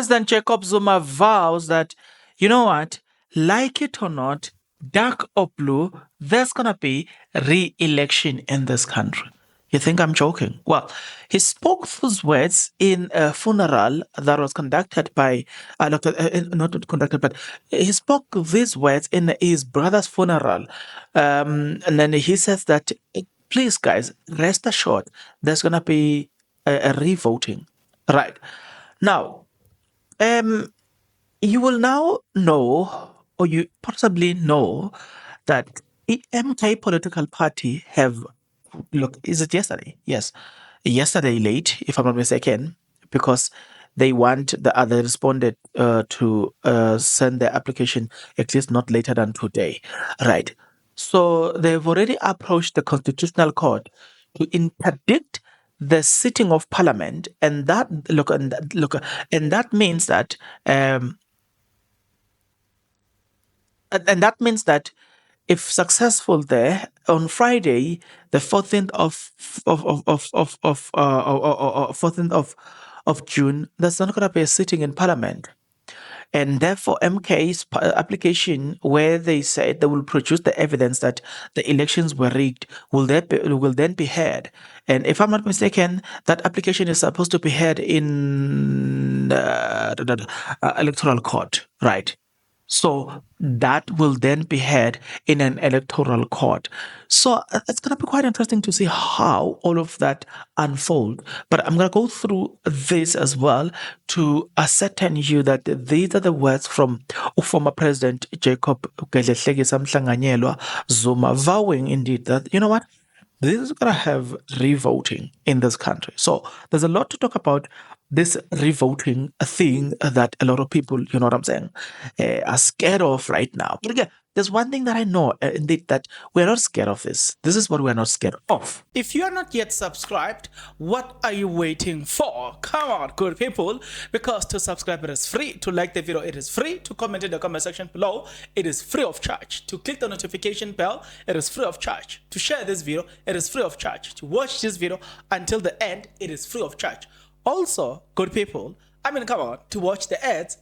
President Jacob Zuma vows that, you know what, like it or not, dark or blue, there's going to be re-election in this country. You think I'm joking? Well, he spoke those words in a funeral that was conducted by, not conducted, but he spoke these words in his brother's funeral. And then he says that, please, guys, rest assured, there's going to be a re-voting. Right. Now, um, you will now know, or you possibly know, that the MK political party have, look, is it yesterday? Yes, yesterday late, if I'm not mistaken, because they want they responded to send their application at least not later than today, right? So they've already approached the Constitutional Court to interdict the sitting of Parliament, and that and that means that um, and that means that if successful there on Friday, the 14th of 14th of June, there's not going to be a sitting in Parliament. And therefore, MK's application, where they said they will produce the evidence that the elections were rigged, will then be heard. And if I'm not mistaken, that application is supposed to be heard in electoral court, right? So that will then be heard in an electoral court. So it's going to be quite interesting to see how all of that unfold. But I'm going to go through this as well to ascertain you that these are the words from former President Jacob Zuma, vowing indeed that, you know what, this is going to have revoting in this country. So there's a lot to talk about this revoting thing that a lot of people, you know what I'm saying, are scared of right now. But again, there's one thing that I know, indeed, that we're not scared of this. This is what we're not scared of. If you are not yet subscribed, what are you waiting for? Come on, good people, because to subscribe it is free. To like the video, it is free. To comment in the comment section below, it is free of charge. To click the notification bell, it is free of charge. To share this video, it is free of charge. To watch this video until the end, it is free of charge. Also, good people, come on, to watch the ads,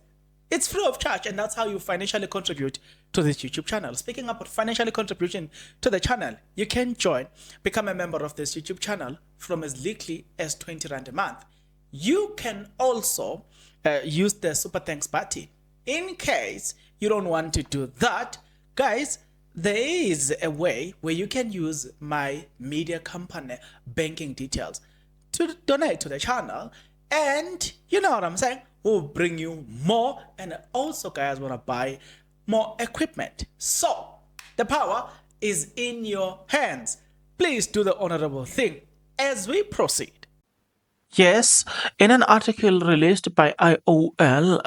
it's free of charge, and that's how you financially contribute to this YouTube channel. Speaking about financially contribution to the channel, you can become a member of this YouTube channel from as little as 20 Rand a month. You can also use the Super Thanks button. In case you don't want to do that, guys, there is a way where you can use my media company banking details to donate to the channel, and you know what I'm saying, we'll bring you more, and also guys want to buy more equipment. So the power is in your hands. Please do the honorable thing as we proceed. Yes, in an article released by IOL,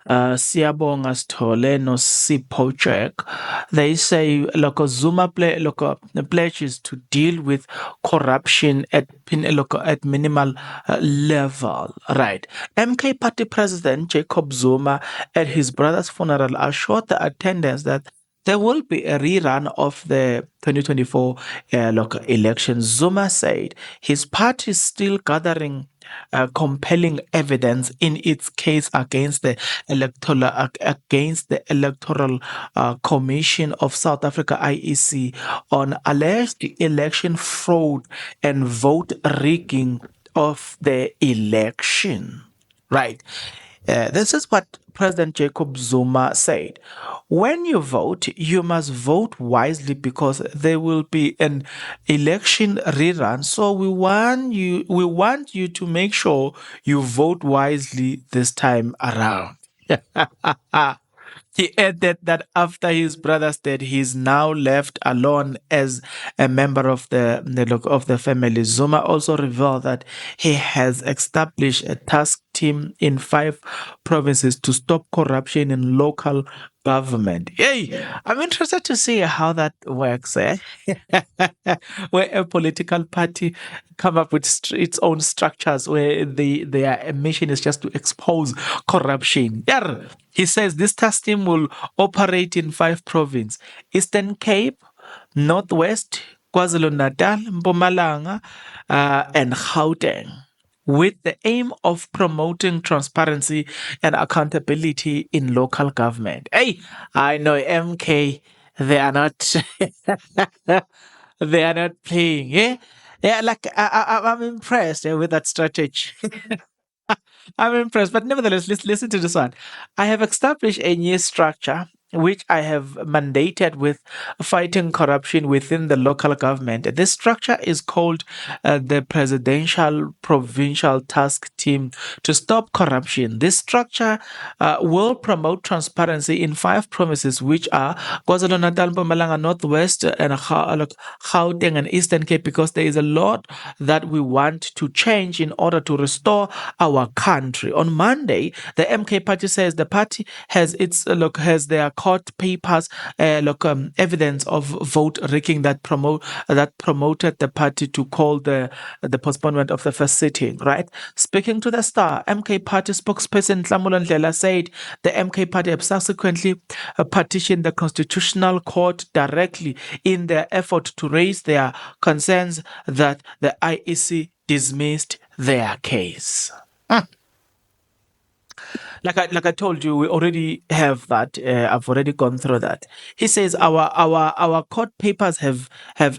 Siyabonga Sithole no Sipojek, they say Zuma pledges to deal with corruption at minimal level. Right. MK Party President Jacob Zuma at his brother's funeral assured the attendants that there will be a rerun of the 2024 local elections. Zuma said his party is still gathering compelling evidence in its case against the Electoral Commission of South Africa (IEC) on alleged election fraud and vote rigging of the election. Right. This is what President Jacob Zuma said. When you vote, you must vote wisely because there will be an election rerun. So we want you to make sure you vote wisely this time around. He added that after his brother's death, he's now left alone as a member of the family. Zuma also revealed that he has established a task team in 5 provinces to stop corruption in local government. Yay! I'm interested to see how that works, where a political party come up with its own structures where their mission is just to expose corruption. Yeah. He says this task team will operate in 5 provinces: Eastern Cape, Northwest, KwaZulu-Natal, Mpumalanga, and Gauteng. with the aim of promoting transparency and accountability in local government. Hey, I know MK, they are not, they are not playing. Yeah, yeah. Like I'm impressed with that strategy. I'm impressed. But nevertheless, let's listen to this one. I have established a new structure which I have mandated with fighting corruption within the local government. This structure is called the Presidential Provincial Task Team to Stop Corruption. This structure will promote transparency in five provinces, which are KwaZulu-Natal, Mpumalanga, Northwest, and Gauteng and Eastern Cape, because there is a lot that we want to change in order to restore our country. On Monday, the MK party says the party has has their court papers, evidence of vote rigging that promoted the party to call the postponement of the first sitting. Right, speaking to the Star, MK party spokesperson Tlamulo Ndlela said the MK party have subsequently petitioned the Constitutional Court directly in their effort to raise their concerns that the IEC dismissed their case. Like I told you, we already have that. I've already gone through that. He says our court papers have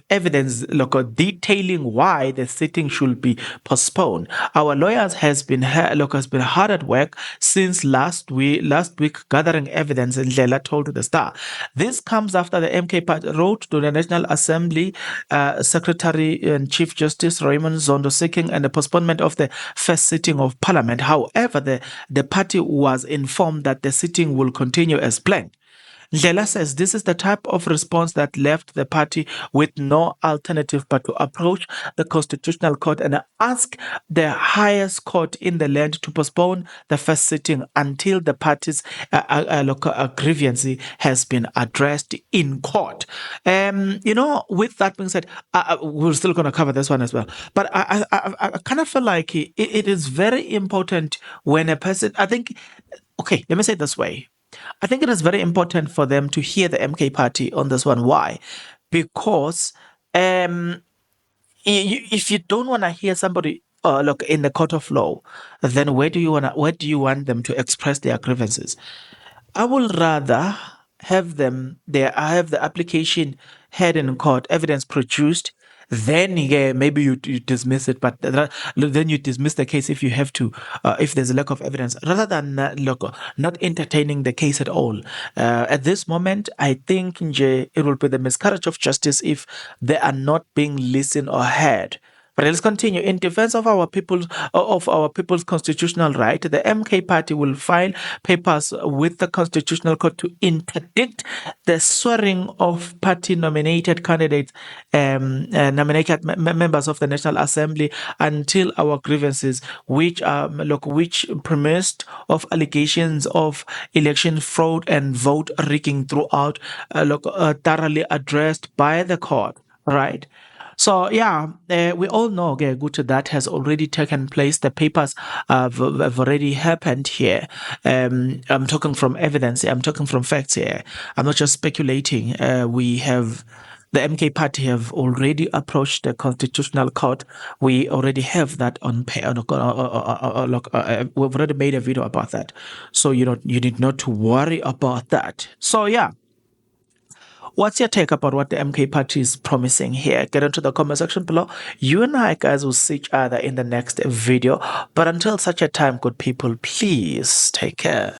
evidence, detailing why the sitting should be postponed. Our lawyers has been hard at work since last week gathering evidence. And Lela told the Star. This comes after the MK party wrote to the National Assembly Secretary and Chief Justice Raymond Zondo seeking and the postponement of the first sitting of Parliament. However, the party was informed that the sitting will continue as planned. Ndlela says this is the type of response that left the party with no alternative but to approach the Constitutional Court and ask the highest court in the land to postpone the first sitting until the party's grievance has been addressed in court. With that being said, we're still going to cover this one as well. But I kind of feel like it is very important when a person, I think, okay, let me say it this way. I think it is very important for them to hear the MK party on this one. Why? Because if you don't want to hear somebody look in the court of law, then where do you want them to express their grievances? I would rather have have the application heard in court, evidence produced, then yeah, maybe you dismiss it, but then you dismiss the case if you have to, if there's a lack of evidence, rather than not entertaining the case at all. At this moment, I think nje, it will be the miscarriage of justice if they are not being listened or heard. But let's continue. In defense of our people's constitutional right, the MK party will file papers with the Constitutional Court to interdict the swearing of party-nominated candidates, nominated members of the National Assembly until our grievances, which premised of allegations of election fraud and vote rigging throughout, thoroughly addressed by the court. Right. So yeah, we all know, okay, good, that has already taken place. The papers have already happened here. I'm talking from evidence. I'm talking from facts here. I'm not just speculating. We have the MK party have already approached the Constitutional Court. We already have that on pay. We've already made a video about that, so you need not to worry about that. So yeah. What's your take about what the MK party is promising here? Get into the comment section below. You and I, guys, will see each other in the next video. But until such a time, good people, please take care.